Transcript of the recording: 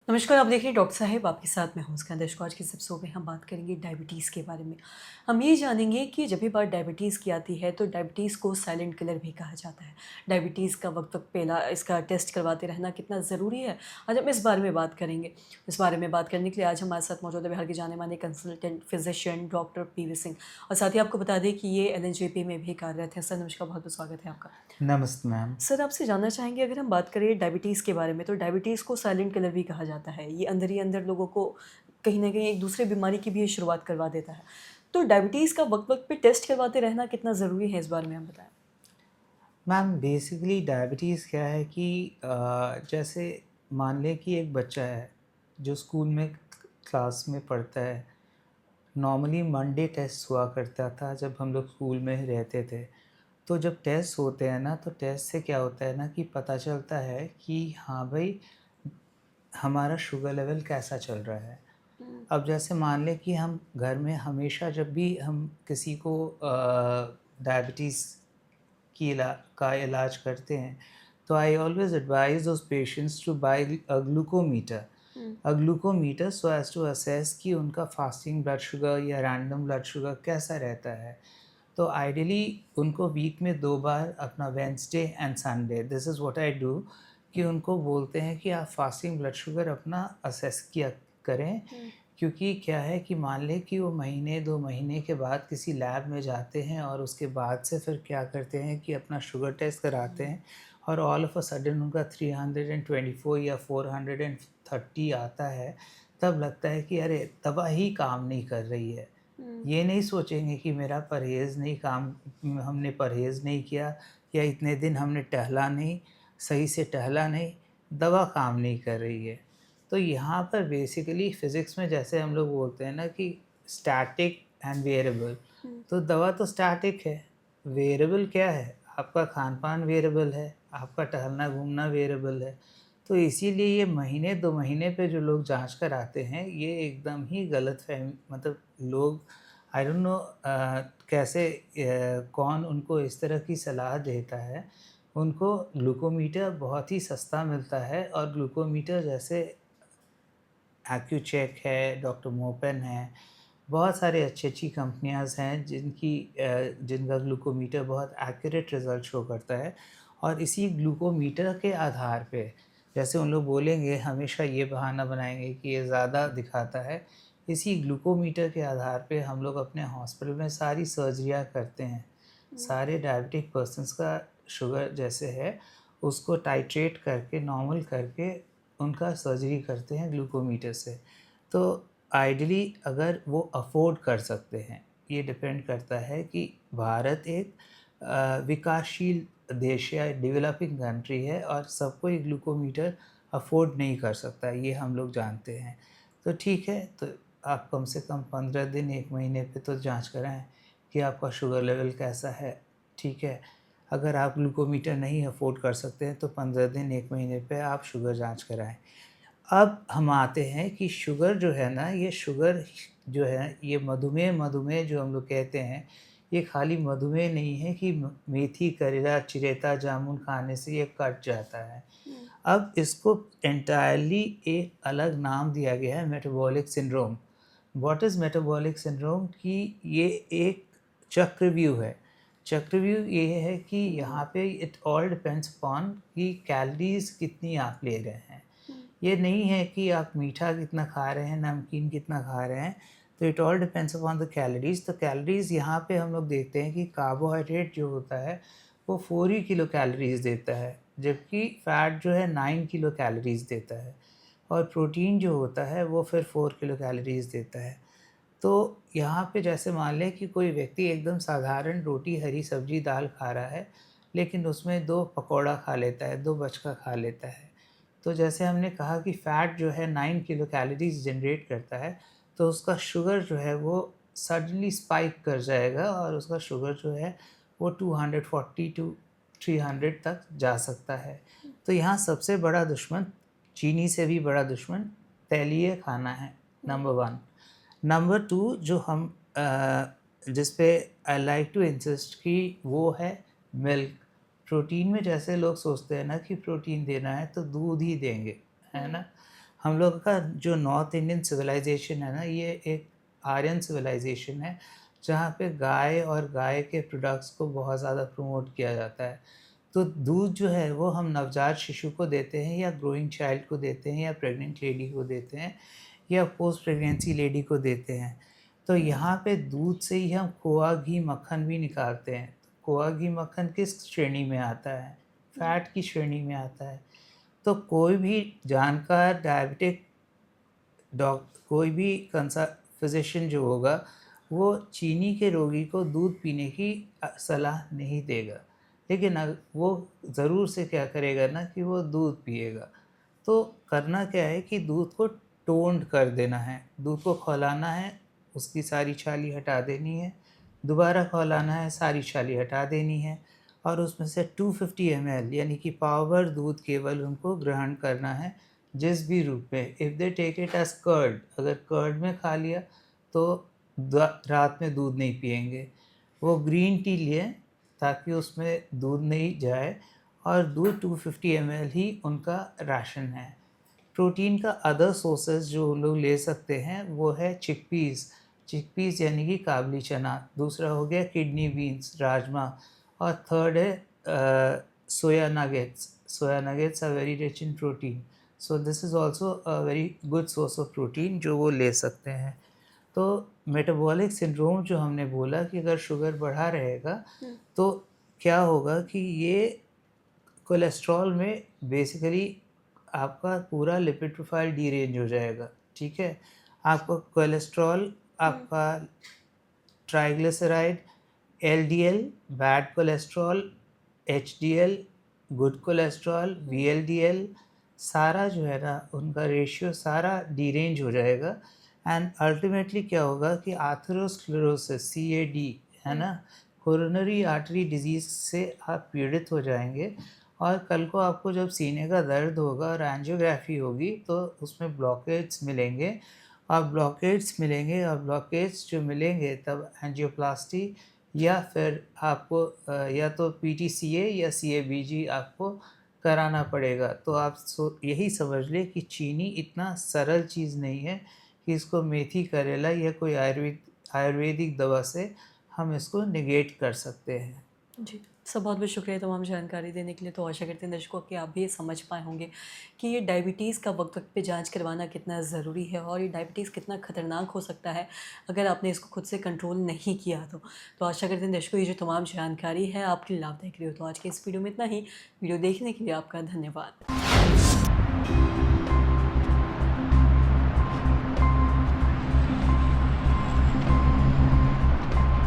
नमस्कार, आप देख रहे हैं डॉक्टर साहेब आपके साथ मैं हूँ मुस्कान दर्शकों। आज के इस एपिसोड में हम बात करेंगे डायबिटीज़ के बारे में। हम ये जानेंगे कि जब भी बात डायबिटीज़ की आती है तो डायबिटीज़ को साइलेंट किलर भी कहा जाता है। डायबिटीज़ का वक्त-वक्त पे इसका टेस्ट करवाते रहना कितना ज़रूरी है, आज हम इस बारे में बात करेंगे। इस बारे में बात करने के लिए आज हमारे साथ मौजूद है बिहार के जाने-माने consultant physician doctor PV Singh और साथ ही आपको बता दें कि ये एलएनजेपी में भी कार्यरत हैं। सर नमस्कार, बहुत-बहुत स्वागत है आपका। नमस्ते मैम। सर आपसे जानना चाहेंगे अगर हम बात करें डायबिटीज़ के बारे में तो डायबिटीज़ को साइलेंट किलर भी कहा जाता है। ये अंदर ही अंदर लोगों को कहीं न कहीं एक दूसरे बीमारी की भी ये शुरुआत करवा देता है। तो डायबिटीज़ का वक़्त-वक़्त पे टेस्ट करवाते रहना कितना ज़रूरी है इस बारे में आप बताएँ? मैम बेसिकली डायबिटीज़ क्या है कि जैसे मान लें कि एक बच्चा है जो स्कूल में क्लास में पढ़ता है। नॉर्मली मंडे टेस्ट हुआ करता था जब हम लोग स्कूल में रहते थे। तो जब टेस्ट होते हैं ना तो टेस्ट से क्या होता है ना कि पता चलता है कि हाँ भाई, हमारा शुगर लेवल कैसा चल रहा है। हुँ, अब जैसे मान लें कि हम घर में हमेशा जब भी हम किसी को डायबिटीज़ का इलाज करते हैं, तो I always advise those patients to buy a glucometer. Hmm, a glucometer so as to assess कि उनका फास्टिंग ब्लड शुगर या रैंडम ब्लड शुगर कैसा रहता है। तो आइडियली उनको वीक में 2 बार अपना Wednesday and Sunday this is what I do कि उनको बोलते हैं कि आप फास्टिंग ब्लड शुगर अपना असेस किया करें। हुँ, क्योंकि क्या है कि मान लें कि वो महीने 2 महीने के बाद किसी लैब में जाते हैं और उसके बाद से फिर क्या करते हैं कि अपना शुगर टेस्ट कराते हुँ, हैं और ऑल ऑफ अ सडन उनका 324 या 430 आता है, तब लगता है कि अरे! दवा ही काम नहीं कर रही है। हुँ, ये नहीं सोचेंगे कि मेरा परहेज़ नहीं काम हमने परहेज़ नहीं किया या इतने दिन हमने टहला नहीं, सही से टहला नहीं, दवा काम नहीं कर रही है। तो यहाँ पर बेसिकली फ़िज़िक्स में जैसे हम लोग बोलते हैं ना कि स्टैटिक एंड वेरिएबल, हुँ, तो दवा तो स्टैटिक है, वेरिएबल क्या है? आपका खान-पान वेरिएबल है, आपका टहलना-घूमना वेरिएबल है। तो इसीलिए ये महीने 2 महीने पे जो लोग जाँच कराते हैं, ये एकदम ही गलतफ़हमी मतलब लोग आई डोंट नो कैसे कौन उनको इस तरह की सलाह देता है। उनको ग्लूकोमीटर बहुत ही सस्ता मिलता है और ग्लूकोमीटर जैसे एक्यूचेक है, डॉक्टर मोपेन है, बहुत सारी अच्छी-अच्छी कंपनियाज़ हैं जिनका ग्लूकोमीटर बहुत एक्यूरेट रिज़ल्ट शो करता है और इसी ग्लूकोमीटर के आधार पे जैसे उन लोग बोलेंगे हमेशा ये बहाना बनाएँगे कि ये ज़्यादा दिखाता है, इसी ग्लूकोमीटर के आधार पे हम लोग अपने हॉस्पिटल में सारी सर्जरियाँ करते हैं। हुँ, सारे डायबिटिक पर्सन्स का शुगर जैसे है, उसको टाइट्रेट करके नॉर्मल करके उनका सर्जरी करते हैं ग्लूकोमीटर से। तो आइडियली अगर वो अफ़ोर्ड कर सकते हैं, ये डिपेंड करता है कि भारत एक विकासशील देश या डेवलपिंग कंट्री है और सब कोई ग्लूकोमीटर अफ़ोर्ड नहीं कर सकता, ये हम लोग जानते हैं। तो ठीक है, तो आप कम से कम 15 दिन 1 महीने पे तो जाँच कराएँ कि आपका शुगर लेवल कैसा है, ठीक है? अगर आप ग्लूकोमीटर नहीं अफ़ोर्ड कर सकते हैं, तो 15 दिन 1 महीने पे आप शुगर जाँच कराएँ। अब हम आते हैं कि शुगर जो है ना, ये शुगर जो है, ये मधुमेह मधुमेह जो हम लोग कहते हैं, ये खाली मधुमेह नहीं है कि मेथी, करेला, चिरेता, जामुन खाने से ये कट जाता है। हुँ, अब इसको एंटायरली एक अलग नाम दिया गया है metabolic syndrome. What is metabolic syndrome कि ये एक चक्रव्यूह है। चक्रव्यूह ये है कि हुँ, यहाँ पे इट ऑल डिपेंड्स अपॉन कि कैलोरीज़ कितनी आप ले रहे हैं। हुँ, ये नहीं है कि आप मीठा कितना खा रहे हैं, नमकीन कितना खा रहे हैं, तो it all depends upon the calories. तो कैलोरीज़ यहाँ पे हम लोग देखते हैं कि कार्बोहाइड्रेट जो होता है, वो 4 ही किलो कैलोरीज़ देता है, जबकि फैट जो है 9 किलो कैलोरीज़ देता है और प्रोटीन जो होता है, वो फिर 4 किलो कैलोरीज़ देता है। तो यहाँ पे जैसे मान लें कि कोई व्यक्ति एकदम साधारण रोटी, हरी सब्ज़ी, दाल खा रहा है, लेकिन उसमें 2 पकौड़ा खा लेता है, 2 बचका खा लेता है। तो जैसे हमने कहा कि फ़ैट जो है 9 किलो कैलोरीज़ जनरेट करता है, तो उसका शुगर जो है वो सडनली स्पाइक कर जाएगा और उसका शुगर जो है वो 240 टू 300 तक जा सकता है। तो यहाँ सबसे बड़ा दुश्मन, चीनी से भी बड़ा दुश्मन तैलीय खाना है, हुँ, नंबर 1। नंबर 2 जो हम जिस पे आई लाइक टू इंसिस्ट कि वो है मिल्क। प्रोटीन में जैसे लोग सोचते हैं ना कि प्रोटीन देना है तो दूध ही देंगे, है हुँ, ना? हम लोग का जो नॉर्थ इंडियन सिविलाइजेशन है ना, ये एक आर्यन सिविलाइजेशन है, जहाँ पे गाय और गाय के प्रोडक्ट्स को बहुत ज़्यादा प्रमोट किया जाता है। तो दूध जो है वो हम नवजात शिशु को देते हैं, या ग्रोइंग चाइल्ड को देते हैं, या प्रेग्नेंट लेडी को देते हैं, या पोस्ट प्रेगनेंसी लेडी को देते हैं। तो यहाँ पे दूध से ही हम खोआ, घी, मक्खन भी निकालते हैं। तो खोआ, घी, मक्खन किस श्रेणी में आता है? फैट की श्रेणी में आता है। तो कोई भी जानकार डायबिटिक कोई भी फिजिशियन जो होगा, वो चीनी के रोगी को दूध पीने की सलाह नहीं देगा, लेकिन वो ज़रूर से क्या करेगा ना कि वो दूध पिएगा। तो करना क्या है कि दूध को टोन्ड कर देना है, दूध को खौलाना है, उसकी सारी छाली हटा देनी है, दोबारा खौलाना है, सारी छाली हटा देनी है, और उसमें से 250 ml यानी कि पावर दूध केवल उनको ग्रहण करना है, जिस भी रूप में। If they take it as curd, अगर कर्ड में खा लिया तो रात में दूध नहीं पिएंगे। वो ग्रीन टी लें ताकि उसमें दूध नहीं जाए, और दूध 250 ml ही उनका राशन है। प्रोटीन का अदर सोर्सेज जो लोग ले सकते हैं वो है चिकपीस यानी कि काबली चना, दूसरा हो गया किडनी बीन्स, राजमा, और थर्ड है soya nuggets are very rich in protein, so this is also a very good source of protein जो वो ले सकते हैं। तो मेटाबॉलिक सिंड्रोम जो हमने बोला कि अगर शुगर बढ़ा रहेगा तो क्या होगा कि ये कोलेस्ट्रॉल में बेसिकली आपका पूरा लिपिड प्रोफाइल डीरेंज हो जाएगा, ठीक है? आपका कोलेस्ट्रॉल, आपका triglyceride, LDL bad cholesterol, HDL good cholesterol, VLDL, सारा जो है ना उनका रेशियो सारा डीरेंज हो जाएगा। एंड अल्टीमेटली क्या होगा कि आथेरोस्क्लेरोसिस, सीएडी, है ना, कोरोनरी आर्टरी डिजीज़ से आप पीड़ित हो जाएंगे, और कल को आपको जब सीने का दर्द होगा और एंजियोग्राफी होगी तो उसमें ब्लॉकेट्स मिलेंगे, और ब्लॉकेट्स जो मिलेंगे तब एंजियोप्लास्टी, या फिर आपको या तो पीटीसीए या सीएबीजी आपको कराना पड़ेगा। तो आप यही समझ लें कि चीनी इतना सरल चीज़ नहीं है कि इसको मेथी, करेला या कोई आयुर्वेदिक दवा से हम इसको निगेट कर सकते हैं। जी, सब बहुत बहुत शुक्रिया तमाम जानकारी देने के लिए। तो आशा करते हैं दर्शकों कि आप भी ये समझ पाए होंगे कि ये डायबिटीज़ का वक्त पे जांच करवाना कितना ज़रूरी है, और ये डायबिटीज़ कितना ख़तरनाक हो सकता है अगर आपने इसको खुद से कंट्रोल नहीं किया तो आशा करते हैं दर्शकों ये जो तमाम जानकारी है आपके लिए लाभदायक रही हो। तो आज के इस वीडियो में इतना ही। वीडियो देखने के लिए आपका धन्यवाद।